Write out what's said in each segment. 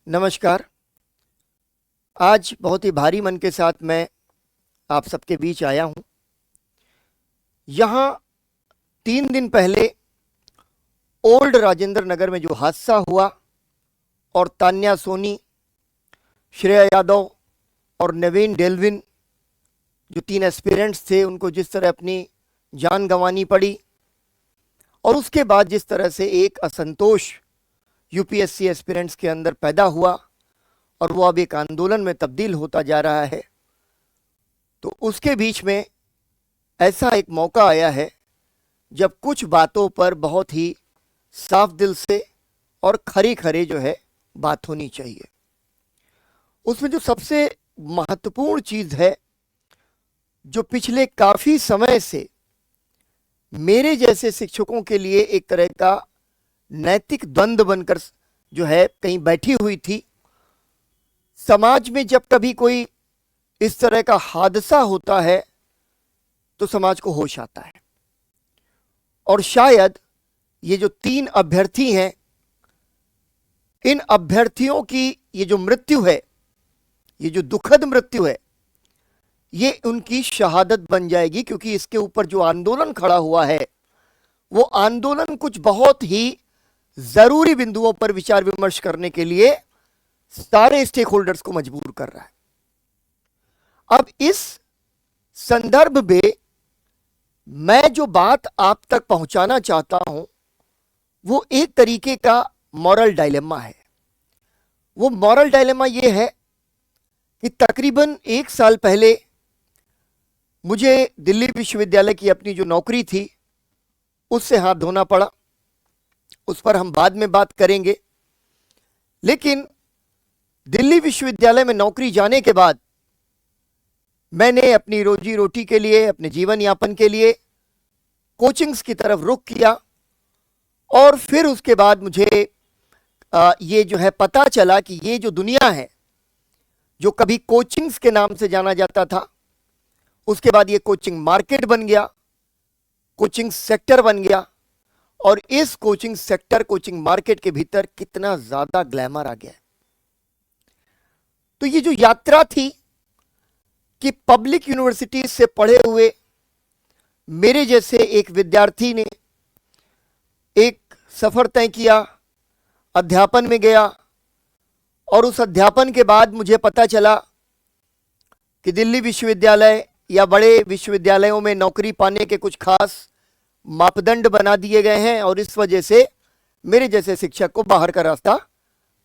नमस्कार। आज बहुत ही भारी मन के साथ मैं आप सबके बीच आया हूँ। यहाँ 3 दिन पहले ओल्ड राजेंद्र नगर में जो हादसा हुआ और तान्या सोनी, श्रेया यादव और नवीन डेल्विन जो 3 एस्पिरेंट्स थे, उनको जिस तरह अपनी जान गंवानी पड़ी और उसके बाद जिस तरह से एक असंतोष यूपीएससी एस्पिरेंट्स के अंदर पैदा हुआ और वो अब एक आंदोलन में तब्दील होता जा रहा है, तो उसके बीच में ऐसा एक मौका आया है जब कुछ बातों पर बहुत ही साफ दिल से और खरी खरे जो है बात होनी चाहिए। उसमें जो सबसे महत्वपूर्ण चीज है, जो पिछले काफी समय से मेरे जैसे शिक्षकों के लिए एक तरह का नैतिक द्वंद्व बनकर जो है कहीं बैठी हुई थी। समाज में जब कभी कोई इस तरह का हादसा होता है तो समाज को होश आता है, और शायद ये जो 3 अभ्यर्थी हैं, इन अभ्यर्थियों की ये जो मृत्यु है, ये जो दुखद मृत्यु है, ये उनकी शहादत बन जाएगी, क्योंकि इसके ऊपर जो आंदोलन खड़ा हुआ है वो आंदोलन कुछ बहुत ही जरूरी बिंदुओं पर विचार विमर्श करने के लिए सारे स्टेक होल्डर्स को मजबूर कर रहा है। अब इस संदर्भ में मैं जो बात आप तक पहुंचाना चाहता हूं वो एक तरीके का मॉरल डायलेमा है। वो मॉरल डायलेमा ये है कि तकरीबन 1 साल पहले मुझे दिल्ली विश्वविद्यालय की अपनी जो नौकरी थी उससे हाथ धोना पड़ा। उस पर हम बाद में बात करेंगे। लेकिन दिल्ली विश्वविद्यालय में नौकरी जाने के बाद मैंने अपनी रोजी रोटी के लिए, अपने जीवन यापन के लिए कोचिंग्स की तरफ रुख किया, और फिर उसके बाद मुझे ये जो है पता चला कि ये जो दुनिया है, जो कभी कोचिंग्स के नाम से जाना जाता था, उसके बाद ये कोचिंग मार्केट बन गया, कोचिंग सेक्टर बन गया, और इस कोचिंग सेक्टर, कोचिंग मार्केट के भीतर कितना ज्यादा ग्लैमर आ गया है। तो ये जो यात्रा थी कि पब्लिक यूनिवर्सिटी से पढ़े हुए मेरे जैसे एक विद्यार्थी ने एक सफर तय किया, अध्यापन में गया, और उस अध्यापन के बाद मुझे पता चला कि दिल्ली विश्वविद्यालय या बड़े विश्वविद्यालयों में नौकरी पाने के कुछ खास मापदंड बना दिए गए हैं, और इस वजह से मेरे जैसे शिक्षक को बाहर का रास्ता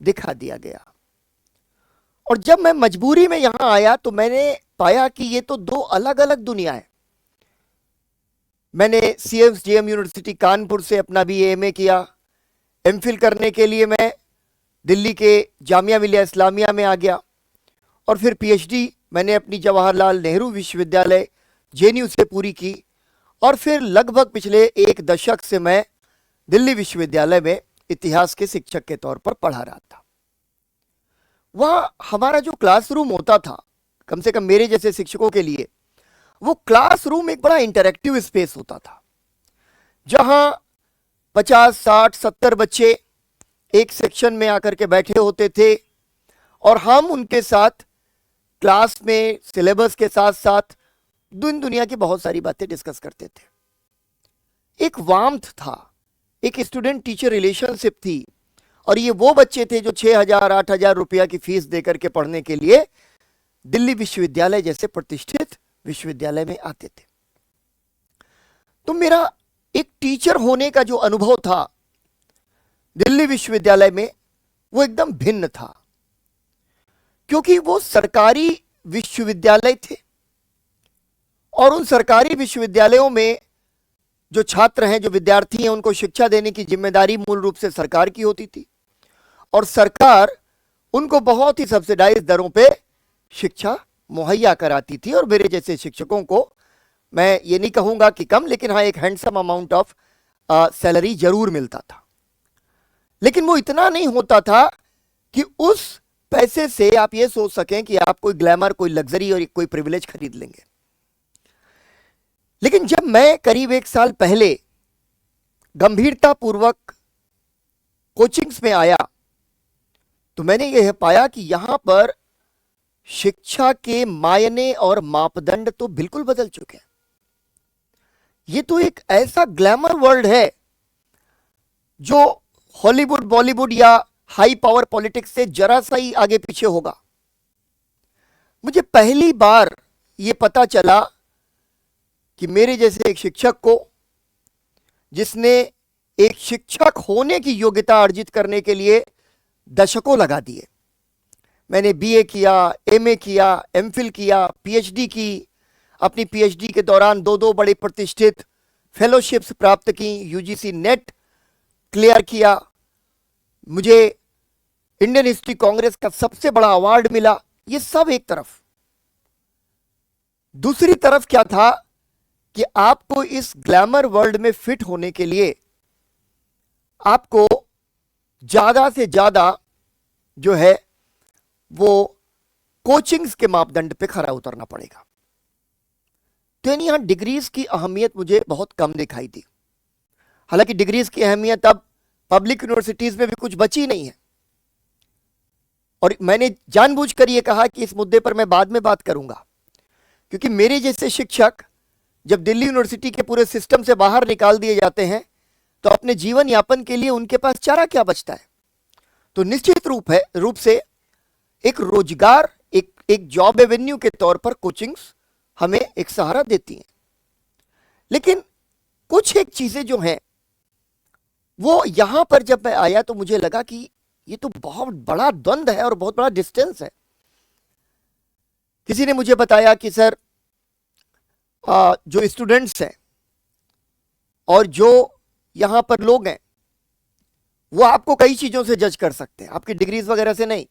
दिखा दिया गया। और जब मैं मजबूरी में यहां आया तो मैंने पाया कि ये तो 2 अलग अलग दुनिया है। मैंने सीएमएस यूनिवर्सिटी कानपुर से अपना BA किया। एमफिल करने के लिए मैं दिल्ली के जामिया मिलिया इस्लामिया में आ गया, और फिर PhD मैंने अपनी जवाहरलाल नेहरू विश्वविद्यालय JNU से पूरी की, और फिर लगभग पिछले 1 दशक से मैं दिल्ली विश्वविद्यालय में इतिहास के शिक्षक के तौर पर पढ़ा रहा था। वहां हमारा जो क्लासरूम होता था, कम से कम मेरे जैसे शिक्षकों के लिए वो क्लासरूम एक बड़ा इंटरैक्टिव स्पेस होता था, जहां 50, 60, 70 बच्चे एक सेक्शन में आकर के बैठे होते थे, और हम उनके साथ क्लास में सिलेबस के साथ साथ दुनिया की बहुत सारी बातें डिस्कस करते थे। एक वार्मथ था, एक स्टूडेंट टीचर रिलेशनशिप थी, और ये वो बच्चे थे जो 6,000, 8,000 रुपया की फीस देकर के पढ़ने के लिए दिल्ली विश्वविद्यालय जैसे प्रतिष्ठित विश्वविद्यालय में आते थे। तो मेरा एक टीचर होने का जो अनुभव था दिल्ली विश्वविद्यालय में, वो एकदम भिन्न था, क्योंकि वो सरकारी विश्वविद्यालय थे, और उन सरकारी विश्वविद्यालयों में जो छात्र हैं, जो विद्यार्थी हैं, उनको शिक्षा देने की जिम्मेदारी मूल रूप से सरकार की होती थी, और सरकार उनको बहुत ही सब्सिडाइज दरों पे शिक्षा मुहैया कराती थी। और मेरे जैसे शिक्षकों को, मैं ये नहीं कहूंगा कि कम, लेकिन हाँ, एक हैंडसम अमाउंट ऑफ सैलरी जरूर मिलता था। लेकिन वो इतना नहीं होता था कि उस पैसे से आप ये सोच सकें कि आप कोई ग्लैमर, कोई लग्जरी और कोई प्रिविलेज खरीद लेंगे। लेकिन जब मैं करीब 1 साल पहले गंभीरतापूर्वक कोचिंग्स में आया तो मैंने यह पाया कि यहां पर शिक्षा के मायने और मापदंड तो बिल्कुल बदल चुके हैं। ये तो एक ऐसा ग्लैमर वर्ल्ड है जो हॉलीवुड, बॉलीवुड या हाई पावर पॉलिटिक्स से जरा सा ही आगे पीछे होगा। मुझे पहली बार ये पता चला कि मेरे जैसे एक शिक्षक को, जिसने एक शिक्षक होने की योग्यता अर्जित करने के लिए दशकों लगा दिए, मैंने बीए किया, एमए किया, एमफिल किया, पीएचडी की, अपनी पीएचडी के दौरान दो बड़े प्रतिष्ठित फेलोशिप्स प्राप्त की, यूजीसी नेट क्लियर किया, मुझे इंडियन हिस्ट्री कांग्रेस का सबसे बड़ा अवार्ड मिला। ये सब एक तरफ। दूसरी तरफ क्या था कि आपको इस ग्लैमर वर्ल्ड में फिट होने के लिए आपको ज्यादा से ज्यादा जो है वो कोचिंग्स के मापदंड पे खरा उतरना पड़ेगा। तो यहां डिग्रीज की अहमियत मुझे बहुत कम दिखाई दी। हालांकि डिग्रीज की अहमियत अब पब्लिक यूनिवर्सिटीज में भी कुछ बची नहीं है, और मैंने जानबूझकर यह कहा कि इस मुद्दे पर मैं बाद में बात करूंगा, क्योंकि मेरे जैसे शिक्षक जब दिल्ली यूनिवर्सिटी के पूरे सिस्टम से बाहर निकाल दिए जाते हैं तो अपने जीवन यापन के लिए उनके पास चारा क्या बचता है। तो निश्चित रूप से एक रोजगार, एक जॉब एवेन्यू के तौर पर कोचिंग्स हमें एक सहारा देती हैं। लेकिन कुछ एक चीजें जो हैं वो यहां पर जब मैं आया तो मुझे लगा कि ये तो बहुत बड़ा द्वंद्व है और बहुत बड़ा डिस्टेंस है। किसी ने मुझे बताया कि सर, जो स्टूडेंट्स हैं और जो यहां पर लोग हैं वो आपको कई चीजों से जज कर सकते हैं, आपकी डिग्रीज वगैरह से नहीं।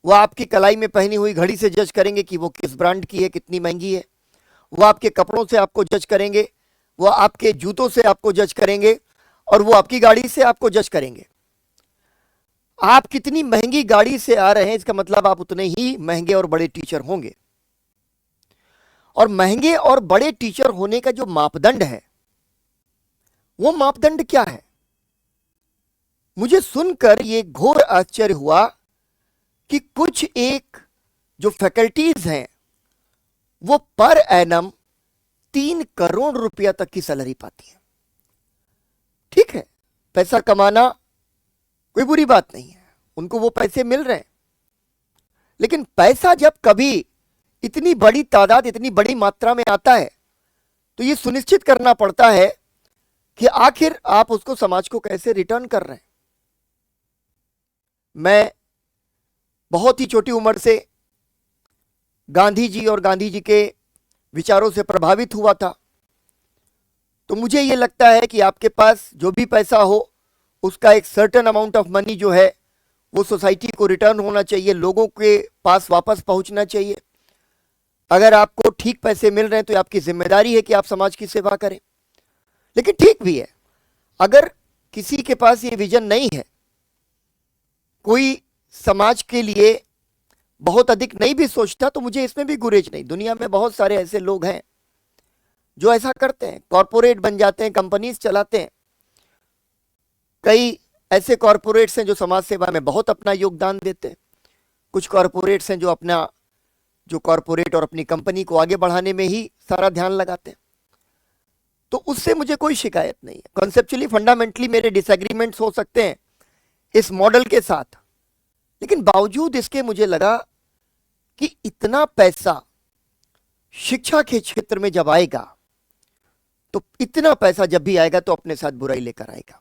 वो आपकी कलाई में पहनी हुई घड़ी से जज करेंगे कि वो किस ब्रांड की है, कितनी महंगी है। वो आपके कपड़ों से आपको जज करेंगे, वो आपके जूतों से आपको जज करेंगे, और वो आपकी गाड़ी से आपको जज करेंगे। आप कितनी महंगी गाड़ी से आ रहे हैं इसका मतलब आप उतने ही महंगे और बड़े टीचर होंगे। और महंगे और बड़े टीचर होने का जो मापदंड है वो मापदंड क्या है? मुझे सुनकर ये घोर आश्चर्य हुआ कि कुछ एक जो फैकल्टीज हैं वो पर एनम 3 करोड़ रुपया तक की सैलरी पाती है। ठीक है, पैसा कमाना कोई बुरी बात नहीं है, उनको वो पैसे मिल रहे हैं, लेकिन पैसा जब कभी इतनी बड़ी तादाद, इतनी बड़ी मात्रा में आता है तो ये सुनिश्चित करना पड़ता है कि आखिर आप उसको समाज को कैसे रिटर्न कर रहे हैं। मैं बहुत ही छोटी उम्र से गांधी जी और गांधी जी के विचारों से प्रभावित हुआ था, तो मुझे यह लगता है कि आपके पास जो भी पैसा हो उसका एक सर्टेन अमाउंट ऑफ मनी जो है वो सोसाइटी को रिटर्न होना चाहिए, लोगों के पास वापस पहुंचना चाहिए। अगर आपको ठीक पैसे मिल रहे हैं तो आपकी जिम्मेदारी है कि आप समाज की सेवा करें। लेकिन ठीक भी है, अगर किसी के पास ये विजन नहीं है, कोई समाज के लिए बहुत अधिक नहीं भी सोचता, तो मुझे इसमें भी गुरेज नहीं। दुनिया में बहुत सारे ऐसे लोग हैं जो ऐसा करते हैं, कॉरपोरेट बन जाते हैं, कंपनीज चलाते हैं। कई ऐसे कॉरपोरेट्स हैं जो समाज सेवा में बहुत अपना योगदान देते हैं। कुछ कॉरपोरेट्स हैं जो कॉरपोरेट और अपनी कंपनी को आगे बढ़ाने में ही सारा ध्यान लगाते हैं। तो उससे मुझे कोई शिकायत नहीं है। कॉन्सेप्चुअली, फंडामेंटली मेरे डिसएग्रीमेंट्स हो सकते हैं इस मॉडल के साथ, लेकिन बावजूद इसके मुझे लगा कि इतना पैसा शिक्षा के क्षेत्र में जब आएगा तो इतना पैसा जब भी आएगा तो अपने साथ बुराई लेकर आएगा।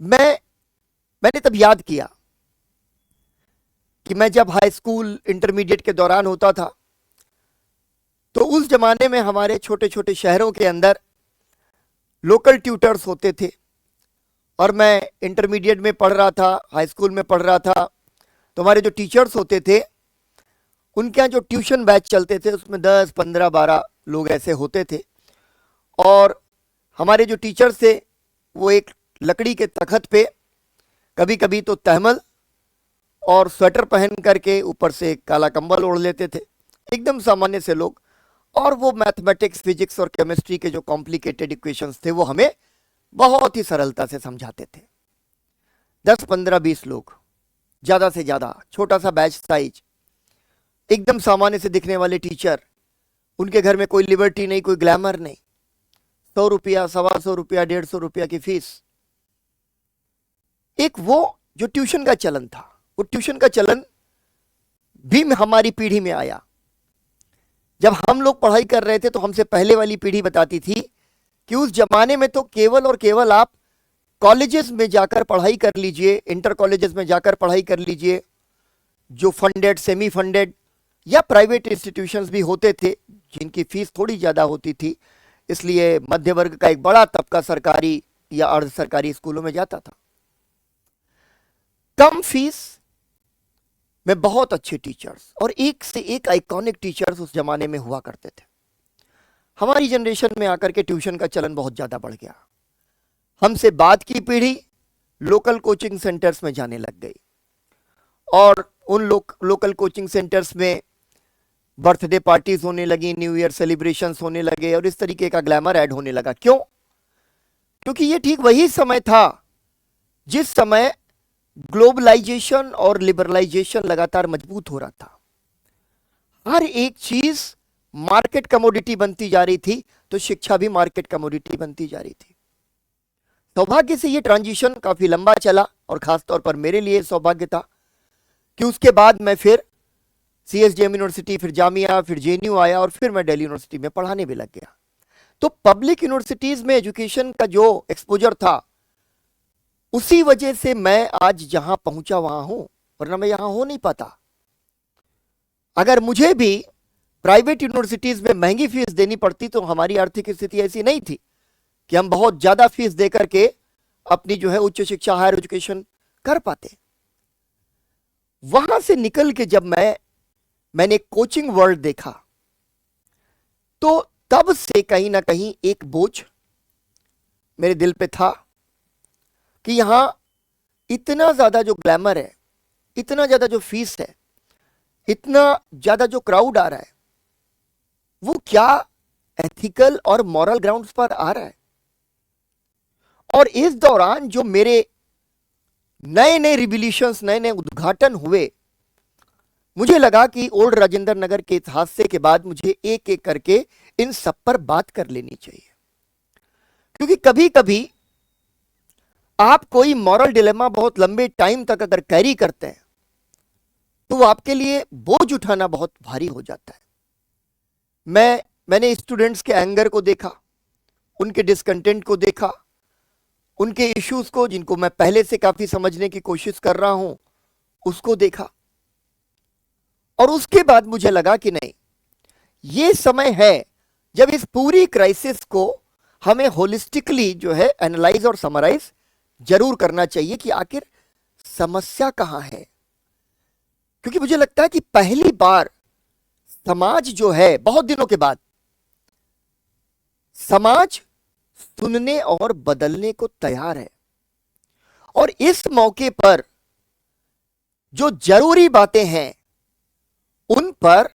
मैंने तब याद किया कि मैं जब हाई स्कूल, इंटरमीडिएट के दौरान होता था तो उस जमाने में हमारे छोटे छोटे शहरों के अंदर लोकल ट्यूटर्स होते थे, और मैं इंटरमीडिएट में पढ़ रहा था, हाई स्कूल में पढ़ रहा था, तो हमारे जो टीचर्स होते थे उनके यहाँ जो ट्यूशन बैच चलते थे उसमें 10, 15, 12 लोग ऐसे होते थे। और हमारे जो टीचर्स थे वो एक लकड़ी के तख्त पे कभी कभी तो तहमल और स्वेटर पहन करके ऊपर से काला कंबल ओढ़ लेते थे, एकदम सामान्य से लोग। और वो मैथमेटिक्स, फिजिक्स और केमिस्ट्री के जो कॉम्प्लिकेटेड इक्वेशंस थे वो हमें बहुत ही सरलता से समझाते थे। 10 15 20 लोग ज़्यादा से ज़्यादा, छोटा सा बैच साइज, एकदम सामान्य से दिखने वाले टीचर, उनके घर में कोई लिबर्टी नहीं, कोई ग्लैमर नहीं, 100 रुपया, 125 रुपया, 150 रुपया की फीस। एक वो जो ट्यूशन का चलन था, वो ट्यूशन का चलन भी हमारी पीढ़ी में आया। जब हम लोग पढ़ाई कर रहे थे तो हमसे पहले वाली पीढ़ी बताती थी कि उस जमाने में तो केवल और केवल आप कॉलेजेस में जाकर पढ़ाई कर लीजिए, इंटर कॉलेजेस में जाकर पढ़ाई कर लीजिए, जो फंडेड, सेमी फंडेड या प्राइवेट इंस्टीट्यूशंस भी होते थे जिनकी फीस थोड़ी ज़्यादा होती थी, इसलिए मध्य वर्ग का एक बड़ा तबका सरकारी या अर्ध सरकारी स्कूलों में जाता था। कम फीस में बहुत अच्छे टीचर्स और एक से एक आइकॉनिक टीचर्स उस जमाने में हुआ करते थे। हमारी जनरेशन में आकर के ट्यूशन का चलन बहुत ज़्यादा बढ़ गया। हमसे बाद की पीढ़ी लोकल कोचिंग सेंटर्स में जाने लग गई और उन लोकल कोचिंग सेंटर्स में बर्थडे पार्टीज होने लगी, न्यू ईयर सेलिब्रेशंस होने लगे और इस तरीके का ग्लैमर ऐड होने लगा। क्यों? क्योंकि ये ठीक वही समय था जिस समय ग्लोबलाइजेशन और लिबरलाइजेशन लगातार मजबूत हो रहा था। हर एक चीज मार्केट कमोडिटी बनती जा रही थी, तो शिक्षा भी मार्केट कमोडिटी बनती जा रही थी। सौभाग्य से ये ट्रांजिशन काफी लंबा चला और खासतौर पर मेरे लिए सौभाग्य था कि उसके बाद मैं फिर CSJM यूनिवर्सिटी, फिर जामिया, फिर JNU आया और फिर मैं दिल्ली यूनिवर्सिटी में पढ़ाने भी लग गया। तो पब्लिक यूनिवर्सिटीज में एजुकेशन का जो एक्सपोजर था, उसी वजह से मैं आज जहां पहुंचा वहां हूं, वरना मैं यहां हो नहीं पाता। अगर मुझे भी प्राइवेट यूनिवर्सिटीज में महंगी फीस देनी पड़ती तो हमारी आर्थिक स्थिति ऐसी नहीं थी कि हम बहुत ज्यादा फीस देकर के अपनी जो है उच्च शिक्षा, हायर एजुकेशन कर पाते। वहां से निकल के जब मैंने कोचिंग वर्ल्ड देखा, तो तब से कहीं ना कहीं एक बोझ मेरे दिल पे था कि यहां इतना ज्यादा जो ग्लैमर है, इतना ज्यादा जो फीस है, इतना ज्यादा जो क्राउड आ रहा है, वो क्या एथिकल और मॉरल ग्राउंड्स पर आ रहा है? और इस दौरान जो मेरे नए नए रिविलेशंस, नए नए उद्घाटन हुए, मुझे लगा कि ओल्ड राजेंद्र नगर के हादसे के बाद मुझे एक एक करके इन सब पर बात कर लेनी चाहिए। क्योंकि कभी कभी आप कोई मॉरल डिलेमा बहुत लंबे टाइम तक अगर कैरी करते हैं तो वो आपके लिए बोझ उठाना बहुत भारी हो जाता है। मैंने स्टूडेंट्स के एंगर को देखा, उनके डिसकंटेंट को देखा, उनके इश्यूज को, जिनको मैं पहले से काफी समझने की कोशिश कर रहा हूं, उसको देखा। और उसके बाद मुझे लगा कि नहीं, ये समय है जब इस पूरी क्राइसिस को हमें होलिस्टिकली जो है एनालाइज और समराइज जरूर करना चाहिए कि आखिर समस्या कहां है। क्योंकि मुझे लगता है कि पहली बार समाज जो है, बहुत दिनों के बाद समाज सुनने और बदलने को तैयार है। और इस मौके पर जो जरूरी बातें हैं उन पर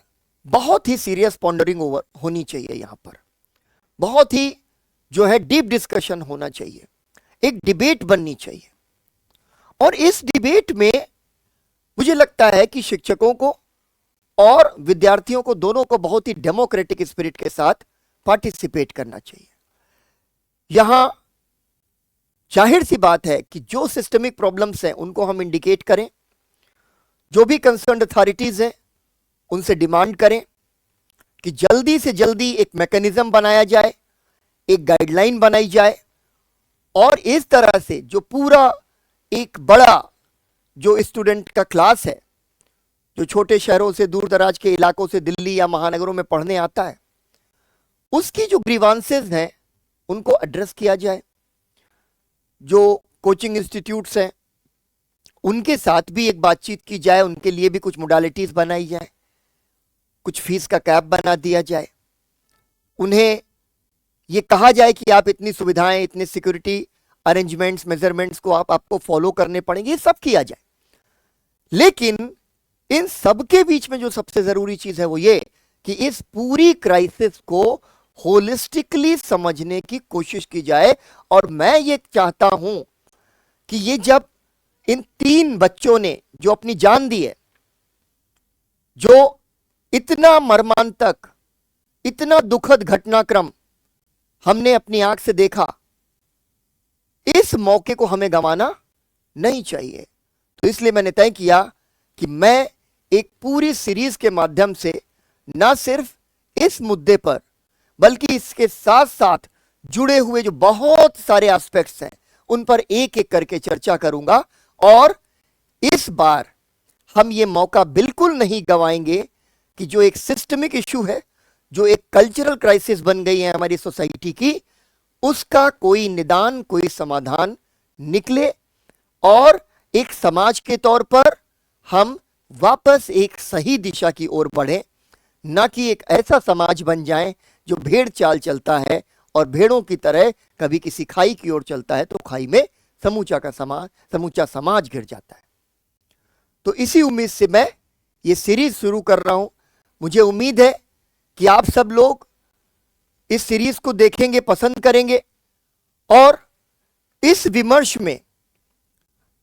बहुत ही सीरियस पॉन्डरिंग ओवर होनी चाहिए। यहां पर बहुत ही जो है डीप डिस्कशन होना चाहिए, एक डिबेट बननी चाहिए। और इस डिबेट में मुझे लगता है कि शिक्षकों को और विद्यार्थियों को, दोनों को बहुत ही डेमोक्रेटिक स्पिरिट के साथ पार्टिसिपेट करना चाहिए। यहां जाहिर सी बात है कि जो सिस्टमिक प्रॉब्लम्स हैं उनको हम इंडिकेट करें, जो भी कंसर्न्ड अथॉरिटीज हैं उनसे डिमांड करें कि जल्दी से जल्दी एक मैकेनिज्म बनाया जाए, एक गाइडलाइन बनाई जाए, और इस तरह से जो पूरा एक बड़ा जो स्टूडेंट का क्लास है, जो छोटे शहरों से, दूर दराज के इलाकों से दिल्ली या महानगरों में पढ़ने आता है, उसकी जो ग्रीवांसेस हैं उनको एड्रेस किया जाए। जो कोचिंग इंस्टीट्यूट्स हैं उनके साथ भी एक बातचीत की जाए, उनके लिए भी कुछ मोडालिटीज बनाई जाए, कुछ फीस का कैप बना दिया जाए, उन्हें ये कहा जाए कि आप इतनी सुविधाएं, इतने सिक्योरिटी अरेंजमेंट्स, मेजरमेंट्स को आपको फॉलो करने पड़ेंगे, ये सब किया जाए। लेकिन इन सब के बीच में जो सबसे जरूरी चीज है वो ये कि इस पूरी क्राइसिस को होलिस्टिकली समझने की कोशिश की जाए। और मैं ये चाहता हूं कि ये जब इन 3 बच्चों ने जो अपनी जान दी है, जो इतना मर्मांतक, इतना दुखद घटनाक्रम हमने अपनी आंख से देखा, इस मौके को हमें गंवाना नहीं चाहिए। तो इसलिए मैंने तय किया कि मैं एक पूरी सीरीज के माध्यम से ना सिर्फ इस मुद्दे पर बल्कि इसके साथ साथ जुड़े हुए जो बहुत सारे एस्पेक्ट्स हैं उन पर एक एक करके चर्चा करूंगा। और इस बार हम ये मौका बिल्कुल नहीं गंवाएंगे कि जो एक सिस्टमिक इशू है, जो एक कल्चरल क्राइसिस बन गई है हमारी सोसाइटी की, उसका कोई निदान, कोई समाधान निकले और एक समाज के तौर पर हम वापस एक सही दिशा की ओर बढ़े, ना कि एक ऐसा समाज बन जाए जो भेड़ चाल चलता है और भेड़ों की तरह कभी किसी खाई की ओर चलता है तो खाई में समूचा समाज गिर जाता है। तो इसी उम्मीद से मैं ये सीरीज शुरू कर रहा हूं। मुझे उम्मीद है कि आप सब लोग इस सीरीज को देखेंगे, पसंद करेंगे और इस विमर्श में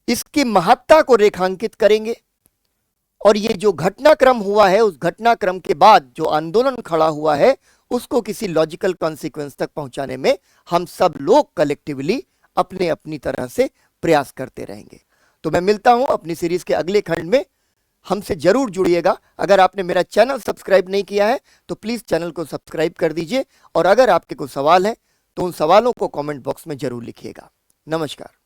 इसकी महत्ता को रेखांकित करेंगे। और ये जो घटनाक्रम हुआ है, उस घटनाक्रम के बाद जो आंदोलन खड़ा हुआ है, उसको किसी लॉजिकल कॉन्सिक्वेंस तक पहुंचाने में हम सब लोग कलेक्टिवली अपने अपनी तरह से प्रयास करते रहेंगे। तो मैं मिलता हूं अपनी सीरीज के अगले खंड में। हमसे जरूर जुड़िएगा। अगर आपने मेरा चैनल सब्सक्राइब नहीं किया है तो प्लीज चैनल को सब्सक्राइब कर दीजिए। और अगर आपके कोई सवाल है तो उन सवालों को कमेंट बॉक्स में जरूर लिखिएगा। नमस्कार।